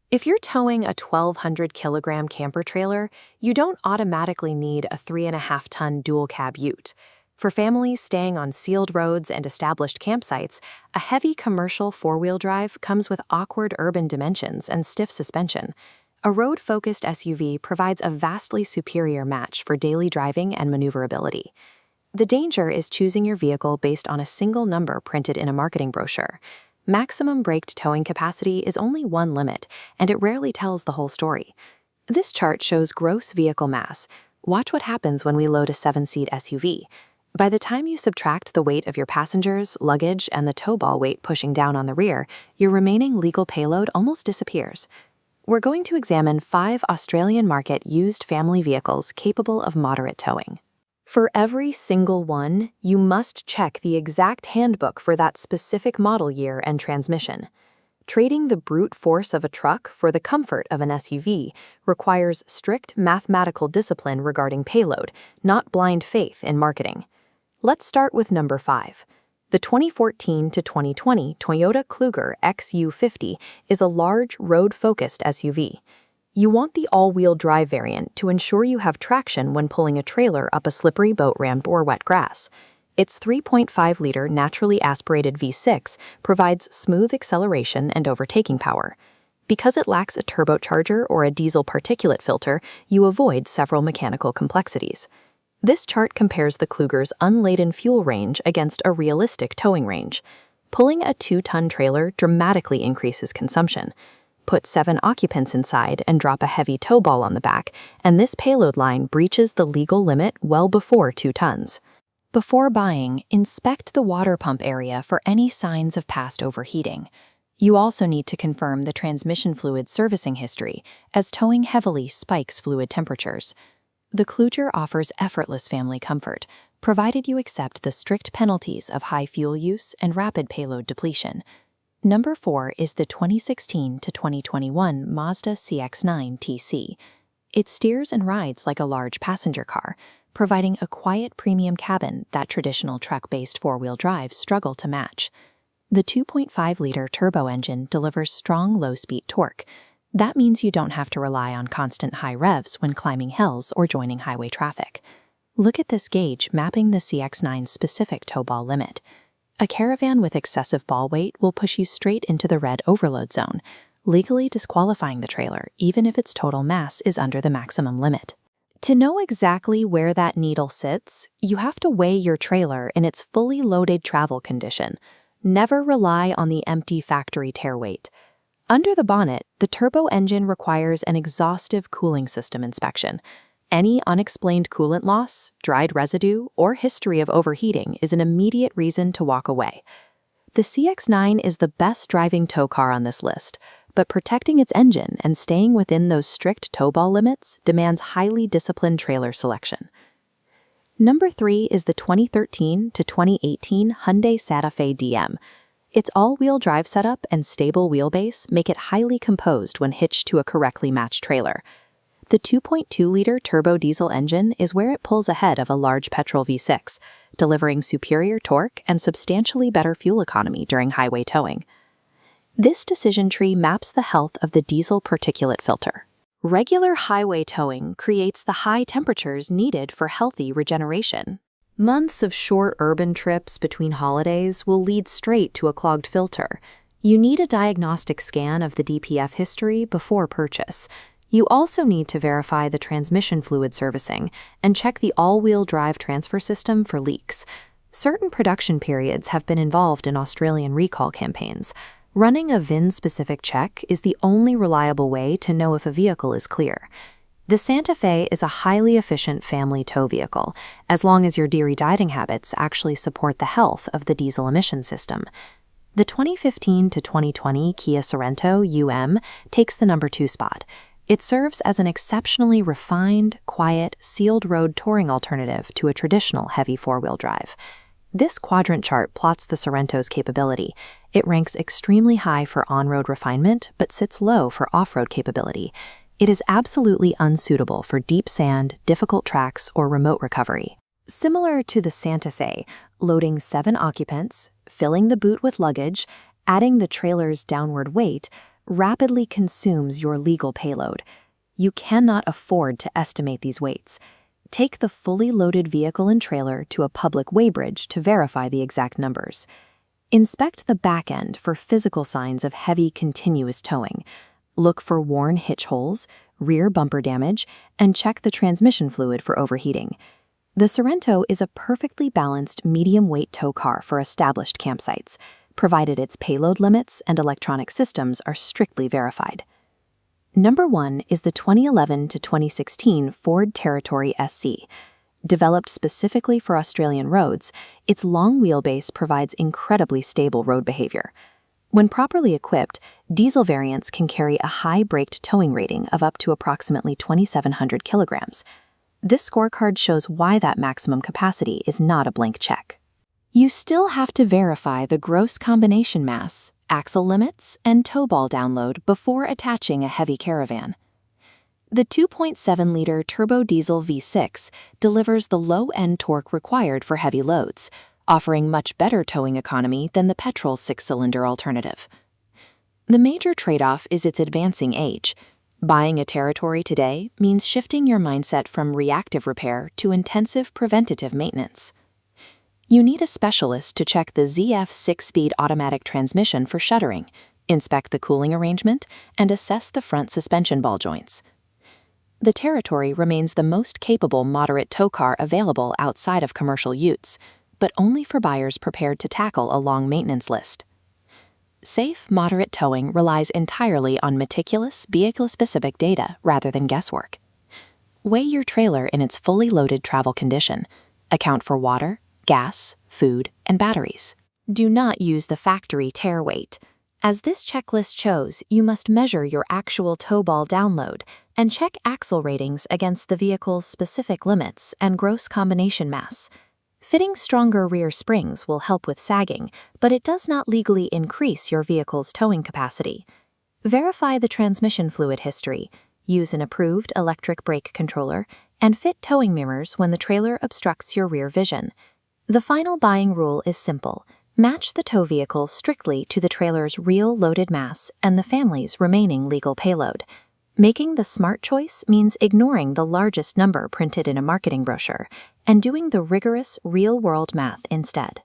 If you're towing a 1,200-kilogram camper trailer, you don't automatically need a 3.5-ton dual-cab ute. For families staying on sealed roads and established campsites, a heavy commercial four-wheel drive comes with awkward urban dimensions and stiff suspension. A road-focused SUV provides a vastly superior match for daily driving and maneuverability. The danger is choosing your vehicle based on a single number printed in a marketing brochure. Maximum braked towing capacity is only one limit, and it rarely tells the whole story. This chart shows gross vehicle mass. Watch what happens when we load a 7-seat SUV. By the time you subtract the weight of your passengers, luggage, and the tow ball weight pushing down on the rear, your remaining legal payload almost disappears. We're going to examine 5 Australian market used family vehicles capable of moderate towing. For every single one, you must check the exact handbook for that specific model year and transmission. Trading the brute force of a truck for the comfort of an SUV requires strict mathematical discipline regarding payload, not blind faith in marketing. Let's start with number 5. The 2014 to 2020 Toyota Kluger XU50 is a large, road-focused SUV. You want the all-wheel drive variant to ensure you have traction when pulling a trailer up a slippery boat ramp or wet grass. Its 3.5-liter naturally aspirated V6 provides smooth acceleration and overtaking power. Because it lacks a turbocharger or a diesel particulate filter, you avoid several mechanical complexities. This chart compares the Kluger's unladen fuel range against a realistic towing range. Pulling a 2-ton trailer dramatically increases consumption. Put 7 occupants inside and drop a heavy tow ball on the back, and this payload line breaches the legal limit well before 2 tons. Before buying, inspect the water pump area for any signs of past overheating. You also need to confirm the transmission fluid servicing history, as towing heavily spikes fluid temperatures. The Kluger offers effortless family comfort, provided you accept the strict penalties of high fuel use and rapid payload depletion. Number 4 is the 2016 to 2021 Mazda CX-9 TC. It steers and rides like a large passenger car, providing a quiet premium cabin that traditional truck-based four-wheel drives struggle to match. The 2.5-liter turbo engine delivers strong low-speed torque. That means you don't have to rely on constant high revs when climbing hills or joining highway traffic. Look at this gauge mapping the CX-9's specific tow ball limit. A caravan with excessive ball weight will push you straight into the red overload zone, legally disqualifying the trailer even if its total mass is under the maximum limit. To know exactly where that needle sits, you have to weigh your trailer in its fully loaded travel condition. Never rely on the empty factory tare weight. Under the bonnet, the turbo engine requires an exhaustive cooling system inspection. Any unexplained coolant loss, dried residue, or history of overheating is an immediate reason to walk away. The CX-9 is the best driving tow car on this list, but protecting its engine and staying within those strict tow ball limits demands highly disciplined trailer selection. Number 3 is the 2013 to 2018 Hyundai Santa Fe DM. Its all-wheel drive setup and stable wheelbase make it highly composed when hitched to a correctly matched trailer. The 2.2-liter turbo diesel engine is where it pulls ahead of a large petrol V6, delivering superior torque and substantially better fuel economy during highway towing. This decision tree maps the health of the diesel particulate filter. Regular highway towing creates the high temperatures needed for healthy regeneration. Months of short urban trips between holidays will lead straight to a clogged filter. You need a diagnostic scan of the DPF history before purchase. You also need to verify the transmission fluid servicing and check the all-wheel drive transfer system for leaks. Certain production periods have been involved in Australian recall campaigns. Running a VIN-specific check is the only reliable way to know if a vehicle is clear. The Santa Fe is a highly efficient family tow vehicle, as long as your dairy dieting habits actually support the health of the diesel emission system. The 2015 to 2020 Kia Sorento UM takes the number 2 spot. It serves as an exceptionally refined, quiet, sealed road touring alternative to a traditional heavy four-wheel drive. This quadrant chart plots the Sorento's capability. It ranks extremely high for on-road refinement, but sits low for off-road capability. It is absolutely unsuitable for deep sand, difficult tracks, or remote recovery. Similar to the Santa Fe, loading 7 occupants, filling the boot with luggage, adding the trailer's downward weight, rapidly consumes your legal payload. You cannot afford to estimate these weights. Take the fully loaded vehicle and trailer to a public weighbridge to verify the exact numbers. Inspect the back end for physical signs of heavy continuous towing. Look for worn hitch holes, rear bumper damage, and check the transmission fluid for overheating. The Sorento is a perfectly balanced medium-weight tow car for established campsites, provided its payload limits and electronic systems are strictly verified. Number 1 is the 2011 to 2016 Ford Territory SC. Developed specifically for Australian roads, its long wheelbase provides incredibly stable road behavior. When properly equipped, diesel variants can carry a high braked towing rating of up to approximately 2,700 kilograms. This scorecard shows why that maximum capacity is not a blank check. You still have to verify the gross combination mass, axle limits, and tow ball download before attaching a heavy caravan. The 2.7-liter turbo diesel V6 delivers the low-end torque required for heavy loads, offering much better towing economy than the petrol 6-cylinder alternative. The major trade-off is its advancing age. Buying a Territory today means shifting your mindset from reactive repair to intensive preventative maintenance. You need a specialist to check the ZF 6-speed automatic transmission for shuttering, inspect the cooling arrangement, and assess the front suspension ball joints. The Territory remains the most capable moderate tow car available outside of commercial utes, but only for buyers prepared to tackle a long maintenance list. Safe, moderate towing relies entirely on meticulous, vehicle-specific data rather than guesswork. Weigh your trailer in its fully loaded travel condition. Account for water, gas, food, and batteries. Do not use the factory tare weight. As this checklist shows, you must measure your actual tow ball download and check axle ratings against the vehicle's specific limits and gross combination mass. Fitting stronger rear springs will help with sagging, but it does not legally increase your vehicle's towing capacity. Verify the transmission fluid history, use an approved electric brake controller, and fit towing mirrors when the trailer obstructs your rear vision. The final buying rule is simple. Match the tow vehicle strictly to the trailer's real loaded mass and the family's remaining legal payload. Making the smart choice means ignoring the largest number printed in a marketing brochure and doing the rigorous real-world math instead.